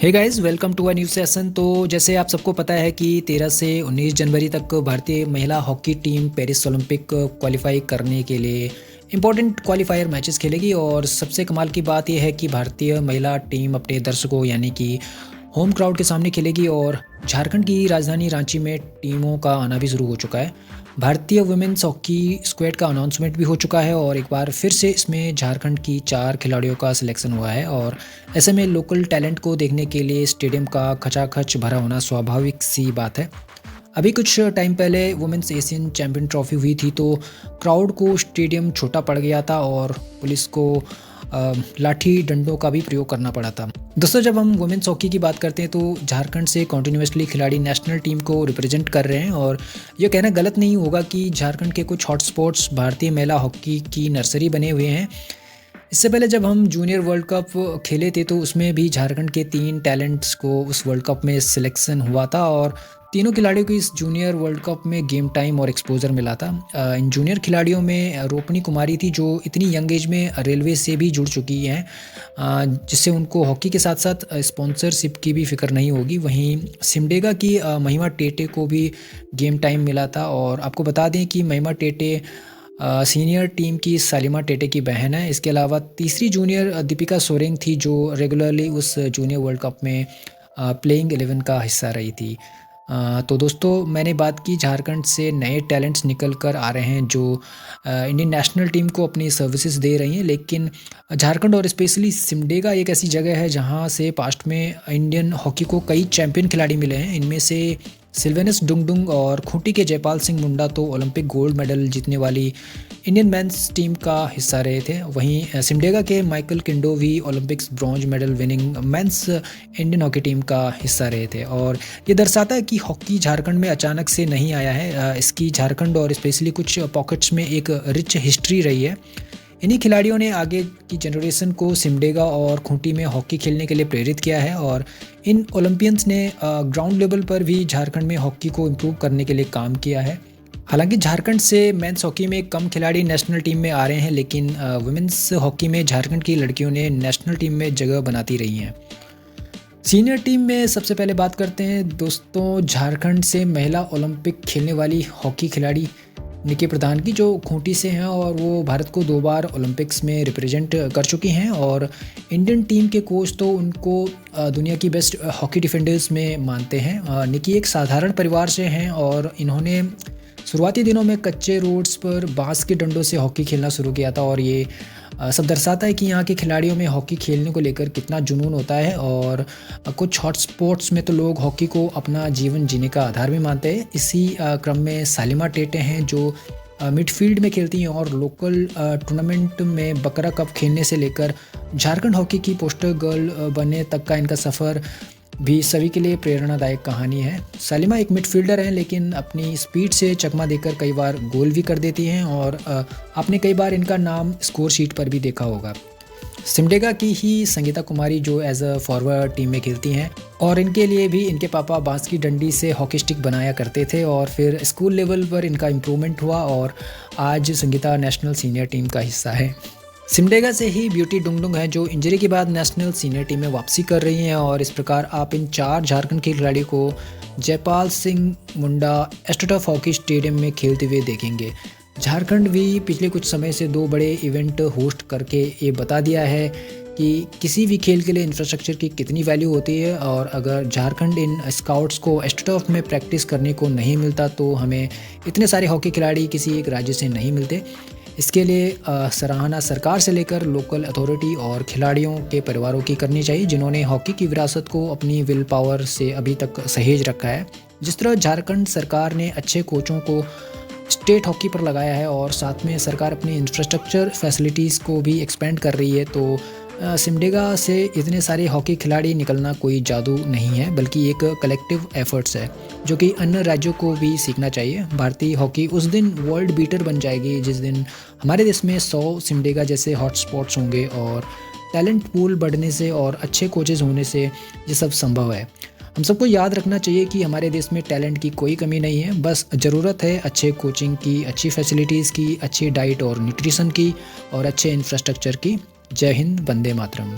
Hey guys, welcome to a new session. तो जैसे आप सबको पता है कि 13 से 19 जनवरी तक भारतीय महिला hockey team Paris Olympic qualify करने के लिए इंपॉर्टेंट क्वालिफायर मैचेस खेलेगी। और सबसे कमाल की बात यह है कि भारतीय महिला टीम अपने दर्शकों यानी कि होम क्राउड के सामने खेलेगी। और झारखंड की राजधानी रांची में टीमों का आना भी शुरू हो चुका है। भारतीय वुमेन्स हॉकी स्क्वाड का अनाउंसमेंट भी हो चुका है और एक बार फिर से इसमें झारखंड की 4 खिलाड़ियों का सिलेक्शन हुआ है। और ऐसे में लोकल टैलेंट को देखने के लिए स्टेडियम का खचाखच भरा होना स्वाभाविक सी बात है। अभी कुछ टाइम पहले वुमेन्स एशियन चैंपियन ट्रॉफी हुई थी तो क्राउड को स्टेडियम छोटा पड़ गया था और पुलिस को लाठी डंडों का भी प्रयोग करना पड़ा था। दोस्तों, जब हम वुमेन्स हॉकी की बात करते हैं तो झारखंड से कॉन्टिन्यूसली खिलाड़ी नेशनल टीम को रिप्रेजेंट कर रहे हैं। और ये कहना गलत नहीं होगा कि झारखंड के कुछ हॉटस्पॉट्स भारतीय महिला हॉकी की नर्सरी बने हुए हैं। इससे पहले जब हम जूनियर वर्ल्ड कप खेले थे तो उसमें भी झारखंड के 3 टैलेंट्स को उस वर्ल्ड कप में सिलेक्शन हुआ था और तीनों खिलाड़ियों को इस जूनियर वर्ल्ड कप में गेम टाइम और एक्सपोजर मिला था। इन जूनियर खिलाड़ियों में रोपनी कुमारी थी जो इतनी यंग एज में रेलवे से भी जुड़ चुकी हैं, जिससे उनको हॉकी के साथ साथ स्पॉन्सरशिप की भी फिक्र नहीं होगी। वहीं सिमडेगा की महिमा टेटे को भी गेम टाइम मिला था। और आपको बता दें कि महिमा टेटे सीनियर टीम की सालिमा टेटे की बहन है। इसके अलावा तीसरी जूनियर दीपिका सोरेंग थी जो रेगुलरली उस जूनियर वर्ल्ड कप में प्लेइंग 11 का हिस्सा रही थी। तो दोस्तों, मैंने बात की झारखंड से नए टैलेंट्स निकल कर आ रहे हैं जो इंडियन नेशनल टीम को अपनी सर्विसेज दे रही हैं। लेकिन झारखंड और स्पेशली सिमडेगा एक ऐसी जगह है जहां से पास्ट में इंडियन हॉकी को कई चैंपियन खिलाड़ी मिले हैं। इनमें से सिल्वेनस डुंगडुंग और खूंटी के जयपाल सिंह मुंडा तो ओलंपिक गोल्ड मेडल जीतने वाली इंडियन मेंस टीम का हिस्सा रहे थे। वहीं सिमडेगा के माइकल किंडो भी Olympics bronze medal winning men's Indian hockey team का हिस्सा रहे थे। और ये दर्शाता है कि हॉकी झारखंड में अचानक से नहीं आया है। इसकी झारखंड और स्पेशली कुछ पॉकेट्स में एक रिच हिस्ट्री रही है। इन्हीं खिलाड़ियों ने आगे की जनरेशन को सिमडेगा और खूंटी में हॉकी खेलने के लिए प्रेरित किया है। और इन ओलंपियंस ने ग्राउंड लेवल पर भी झारखंड में हॉकी को इम्प्रूव करने के लिए काम किया है। हालांकि झारखंड से मेंस हॉकी में कम खिलाड़ी नेशनल टीम में आ रहे हैं, लेकिन वुमेन्स हॉकी में झारखंड की लड़कियों ने नेशनल टीम में जगह बनाती रही हैं। सीनियर टीम में सबसे पहले बात करते हैं दोस्तों झारखंड से महिला ओलंपिक खेलने वाली हॉकी खिलाड़ी निकी प्रधान की, जो खूंटी से हैं और वो भारत को 2 बार ओलंपिक्स में रिप्रेजेंट कर चुकी हैं। और इंडियन टीम के कोच तो उनको दुनिया की बेस्ट हॉकी डिफेंडर्स में मानते हैं। निकी एक साधारण परिवार से हैं और इन्होंने शुरुआती दिनों में कच्चे रोड्स पर बांस के डंडों से हॉकी खेलना शुरू किया था। और ये सब दर्शाता है कि यहाँ के खिलाड़ियों में हॉकी खेलने को लेकर कितना जुनून होता है। और कुछ हॉट स्पॉट्स में तो लोग हॉकी को अपना जीवन जीने का आधार भी मानते हैं। इसी क्रम में सालिमा टेटे हैं जो मिडफील्ड में खेलती हैं और लोकल टूर्नामेंट में बकरा कप खेलने से लेकर झारखंड हॉकी की पोस्टर गर्ल बनने तक का इनका सफ़र भी सभी के लिए प्रेरणादायक कहानी है। सालिमा एक मिडफील्डर हैं, लेकिन अपनी स्पीड से चकमा देकर कई बार गोल भी कर देती हैं। और आपने कई बार इनका नाम स्कोर शीट पर भी देखा होगा। सिमडेगा की ही संगीता कुमारी जो एज अ फॉरवर्ड टीम में खेलती हैं और इनके लिए भी इनके पापा बांस की डंडी से हॉकी स्टिक बनाया करते थे। और फिर स्कूल लेवल पर इनका इम्प्रूवमेंट हुआ और आज संगीता नेशनल सीनियर टीम का हिस्सा है। सिमडेगा से ही ब्यूटी डुंगडुंग है जो इंजरी के बाद नेशनल सीनियर टीम में वापसी कर रही हैं। और इस प्रकार आप इन 4 झारखंड के खिलाड़ी को Jaipal Singh Munda astroturf hockey stadium में खेलते हुए देखेंगे। झारखंड भी पिछले कुछ समय से 2 बड़े इवेंट होस्ट करके ये बता दिया है कि किसी भी खेल के लिए इंफ्रास्ट्रक्चर की कितनी वैल्यू होती है। और अगर झारखंड इन स्काउट्स को एस्ट्रोटर्फ में प्रैक्टिस करने को नहीं मिलता तो हमें इतने सारे हॉकी खिलाड़ी किसी एक राज्य से नहीं मिलते। इसके लिए सराहना सरकार से लेकर लोकल अथॉरिटी और खिलाड़ियों के परिवारों की करनी चाहिए, जिन्होंने हॉकी की विरासत को अपनी विल पावर से अभी तक सहेज रखा है। जिस तरह झारखंड सरकार ने अच्छे कोचों को स्टेट हॉकी पर लगाया है और साथ में सरकार अपनी इंफ्रास्ट्रक्चर फैसिलिटीज़ को भी एक्सपेंड कर रही है, तो सिमडेगा से इतने सारे हॉकी खिलाड़ी निकलना कोई जादू नहीं है, बल्कि एक कलेक्टिव एफर्ट्स है जो कि अन्य राज्यों को भी सीखना चाहिए। भारतीय हॉकी उस दिन वर्ल्ड बीटर बन जाएगी जिस दिन हमारे देश में 100 सिमडेगा जैसे हॉटस्पॉट्स होंगे। और टैलेंट पूल बढ़ने से और अच्छे कोचेज़ होने से ये सब संभव है। हम सबको याद रखना चाहिए कि हमारे देश में टैलेंट की कोई कमी नहीं है, बस ज़रूरत है अच्छे कोचिंग की, अच्छी फैसिलिटीज़ की, अच्छी डाइट और न्यूट्रिशन की और अच्छे इंफ्रास्ट्रक्चर की। जय हिंद, वंदे मातरम।